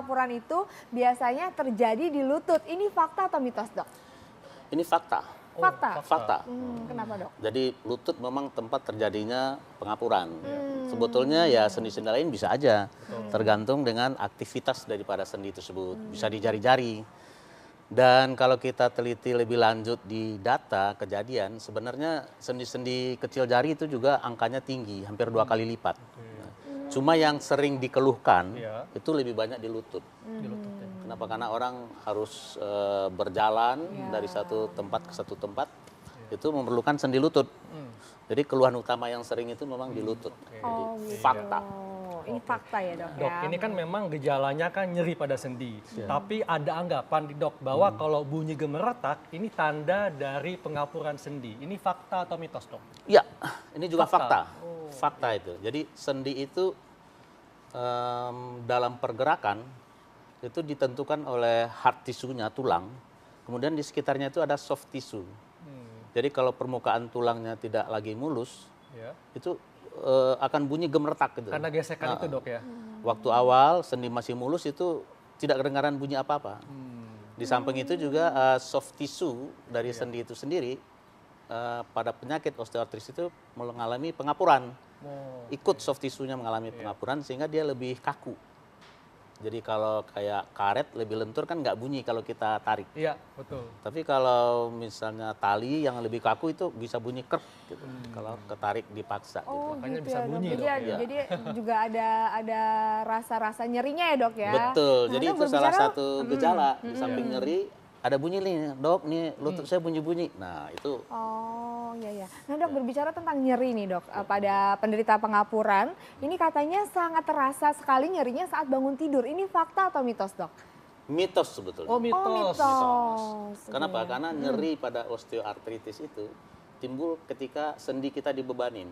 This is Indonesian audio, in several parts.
pengapuran itu biasanya terjadi di lutut. Ini fakta atau mitos, Dok? Ini fakta. Fakta. Fakta. Kenapa, Dok? Jadi lutut memang tempat terjadinya pengapuran. Sebetulnya ya sendi-sendi lain bisa aja, tergantung dengan aktivitas daripada sendi tersebut. Bisa di jari-jari. Dan kalau kita teliti lebih lanjut di data kejadian, sebenarnya sendi-sendi kecil jari itu juga angkanya tinggi, hampir 2 kali lipat. Cuma yang sering dikeluhkan itu lebih banyak di lutut. Kenapa? Karena orang harus berjalan dari satu tempat ke satu tempat, itu memerlukan sendi lutut. Jadi keluhan utama yang sering itu memang di lutut. Jadi fakta. Ini fakta ya, Dok, Dok, ya? ini kan memang gejalanya kan nyeri pada sendi. Tapi ada anggapan di dok bahwa kalau bunyi gemeretak ini tanda dari pengapuran sendi. Ini fakta atau mitos, Dok? Ya, ini juga Fakta. fakta. Fakta itu. Jadi sendi itu dalam pergerakan itu ditentukan oleh hard tissue-nya, tulang. Kemudian di sekitarnya itu ada soft tissue. Jadi kalau permukaan tulangnya tidak lagi mulus, itu akan bunyi gemeretak gitu. Karena gesekan itu, Dok, ya? Waktu awal sendi masih mulus itu tidak kedengaran bunyi apa-apa. Di samping itu juga soft tissue dari sendi itu sendiri pada penyakit osteoartritis itu mengalami pengapuran. Ikut soft tissue-nya mengalami pengapuran sehingga dia lebih kaku. Jadi kalau kayak karet lebih lentur kan nggak bunyi kalau kita tarik. Iya, betul. Tapi kalau misalnya tali yang lebih kaku itu bisa bunyi kerp gitu. Kalau ketarik dipaksa gitu. Makanya gitu bisa ya, Dok. bunyi, Jadi, Dok. jadi juga ada rasa-rasa nyerinya ya, Dok, ya? Betul. Nah, Jadi Dok, itu salah berbicara- satu gejala. Di samping nyeri ada bunyi nih, Dok, nih lutut saya bunyi-bunyi. Nah, itu Oh, iya. Nah, Dok, berbicara tentang nyeri nih, Dok, pada penderita pengapuran, ini katanya sangat terasa sekali nyerinya saat bangun tidur. Ini fakta atau mitos, Dok? mitos sebetulnya. Oh, mitos. Oh, mitos. Kenapa? Iya. Karena nyeri pada osteoartritis itu timbul ketika sendi kita dibebanin.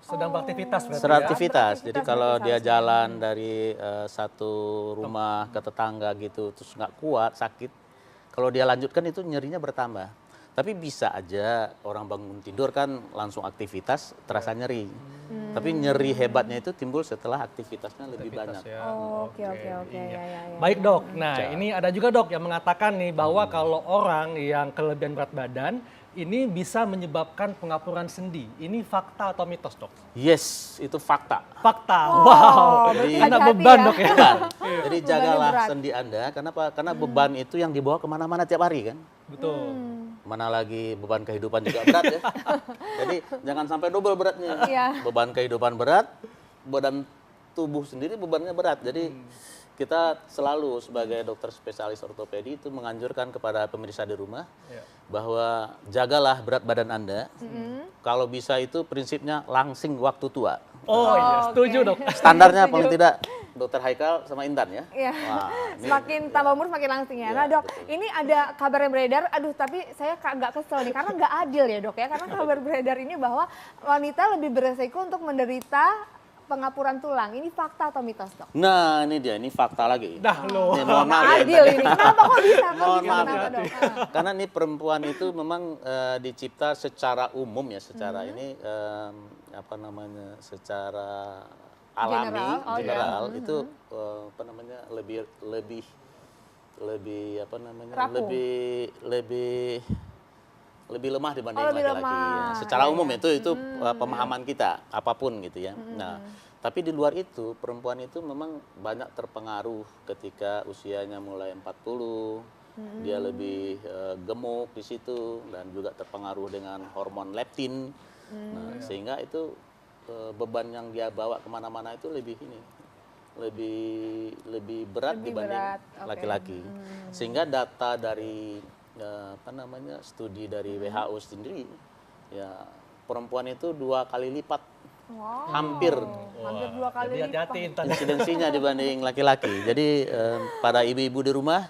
Sedang beraktivitas berarti ya? Beraktivitas. Jadi Beraktivitas kalau berarti dia seharusnya. jalan dari satu rumah ke tetangga gitu, terus nggak kuat, sakit, kalau dia lanjutkan itu nyerinya bertambah. Tapi bisa aja orang bangun tidur kan langsung aktivitas, terasa nyeri. Tapi nyeri hebatnya itu timbul setelah aktivitasnya lebih banyak. Ya. Oh, oke. Ya. Baik, Dok. Nah, ini ada juga, Dok, yang mengatakan nih bahwa kalau orang yang kelebihan berat badan ini bisa menyebabkan pengapuran sendi. Ini fakta atau mitos, Dok? Yes, itu fakta. Fakta. Oh, Wow. berarti Karena hati-hati beban, ya. Dok, ya. Beban. Jadi Bebannya jagalah berat. sendi Anda. Kenapa? Karena beban itu yang dibawa kemana-mana tiap hari kan. Betul. Mana lagi beban kehidupan juga berat ya. Jadi jangan sampai double beratnya. Iya. Beban kehidupan berat, badan tubuh sendiri bebannya berat. Jadi kita selalu sebagai dokter spesialis ortopedi itu menganjurkan kepada pemirsa di rumah bahwa jagalah berat badan Anda. Kalau bisa itu prinsipnya langsing waktu tua. Oh, iya, setuju, Dok. Standarnya paling tidak Dokter Haikal sama Intan ya. Iya. Wah, ini- Semakin tambah umur semakin langsing ya. Iya, Nah, Dok, betul. ini ada kabar yang beredar. Aduh, tapi saya agak kesel nih karena nggak adil ya, Dok, ya. Karena kabar beredar ini bahwa wanita lebih beresiko untuk menderita pengapuran tulang. Ini fakta atau mitos, Dok? Nah, ini dia, ini fakta lagi. Dah lo. Nih, mohon maaf Nggak ya, adil Intan. ini. Kenapa kok bisa? Mohon maaf Kenapa, ya. Dok? Karena ini perempuan itu memang dicipta secara umum ya, secara ini apa namanya, secara alami, General, oh, general itu apa namanya lebih apa namanya, Rapuh. lebih lemah dibanding Oh, lebih laki-laki. lemah. Ya. Secara Iya, umum iya. itu pemahaman kita apapun gitu ya. Nah, tapi di luar itu perempuan itu memang banyak terpengaruh ketika usianya mulai 40, dia lebih gemuk di situ dan juga terpengaruh dengan hormon leptin. Nah, sehingga itu beban yang dia bawa kemana-mana itu lebih berat Lebih dibanding berat, oke. laki-laki. Sehingga data dari apa namanya, studi dari WHO sendiri ya, perempuan itu 2 kali lipat Wow. hampir Hampir 2 kali Jadi hati-hati, lipat. Intan. insidensinya dibanding laki-laki. Jadi pada ibu-ibu di rumah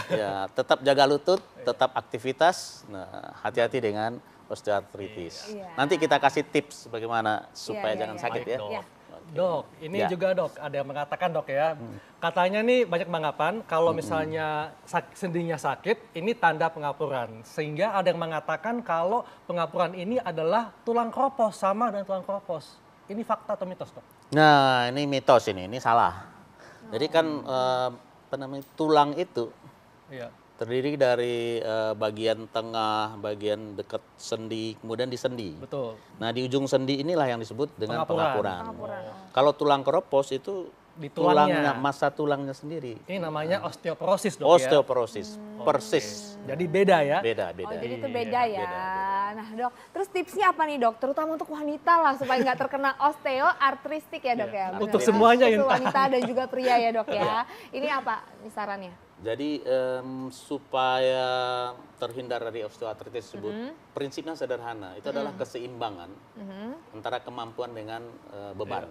ya tetap jaga lutut, tetap aktivitas. Nah, hati-hati dengan osteoartritis. Iya. Nanti kita kasih tips bagaimana supaya Iya, jangan iya. sakit Baik, ya. Dok. Iya. Dok, ini Ya. juga, Dok, ada yang mengatakan, Dok, ya. Katanya nih banyak anggapan kalau misalnya sendinya sakit, ini tanda pengapuran. Sehingga ada yang mengatakan kalau pengapuran ini adalah tulang kropos, sama dengan tulang kropos. Ini fakta atau mitos, Dok? Nah, ini mitos ini salah. Jadi kan tulang itu Iya. terdiri dari bagian tengah, bagian dekat sendi, kemudian di sendi. Betul. Nah, di ujung sendi inilah yang disebut dengan Pengapuran. Pengapuran. Kalau tulang keropos itu Di tulangnya. masa tulangnya sendiri. Ini namanya osteoporosis dok ya. Osteoporosis, persis. Jadi beda ya. Beda, Oh, beda. jadi itu Iya, beda ya. beda. Nah, Dok, terus tipsnya apa nih, Dok? Terutama untuk wanita lah supaya nggak terkena osteoartristik ya, Dok ya. Benar Untuk ya? semuanya, Untuk Intan. wanita dan juga pria ya, Dok ya. Ini apa nih sarannya? Jadi supaya terhindar dari osteoartritis tersebut, prinsipnya sederhana. Itu adalah keseimbangan antara kemampuan dengan beban.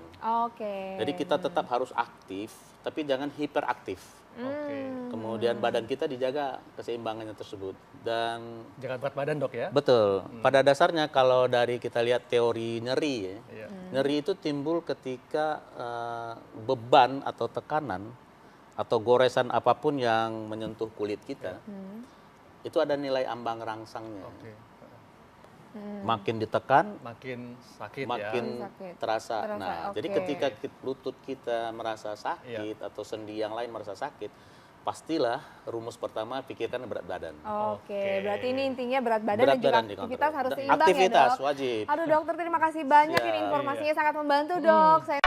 Oke. Jadi kita tetap harus aktif, tapi jangan hiperaktif. Oke. Kemudian badan kita dijaga keseimbangannya tersebut. Dan Jangan berat badan dok ya. betul, pada dasarnya kalau dari kita lihat teori nyeri ya, Iya. nyeri itu timbul ketika beban atau tekanan atau goresan apapun yang menyentuh kulit kita, itu ada nilai ambang rangsangnya. Oke. Makin ditekan, Makin sakit ya. makin Sakit. terasa. Terasa, Nah, oke. jadi ketika lutut kita merasa sakit atau sendi yang lain merasa sakit, pastilah rumus pertama pikirkan berat badan. Oke, berarti ini intinya berat badan Berat dan juga badan aktivitas dikontrol. harus Dan seimbang aktivitas ya, Dok. wajib. Aduh, dokter terima kasih banyak, ini Siap. informasinya sangat membantu, Dok. Saya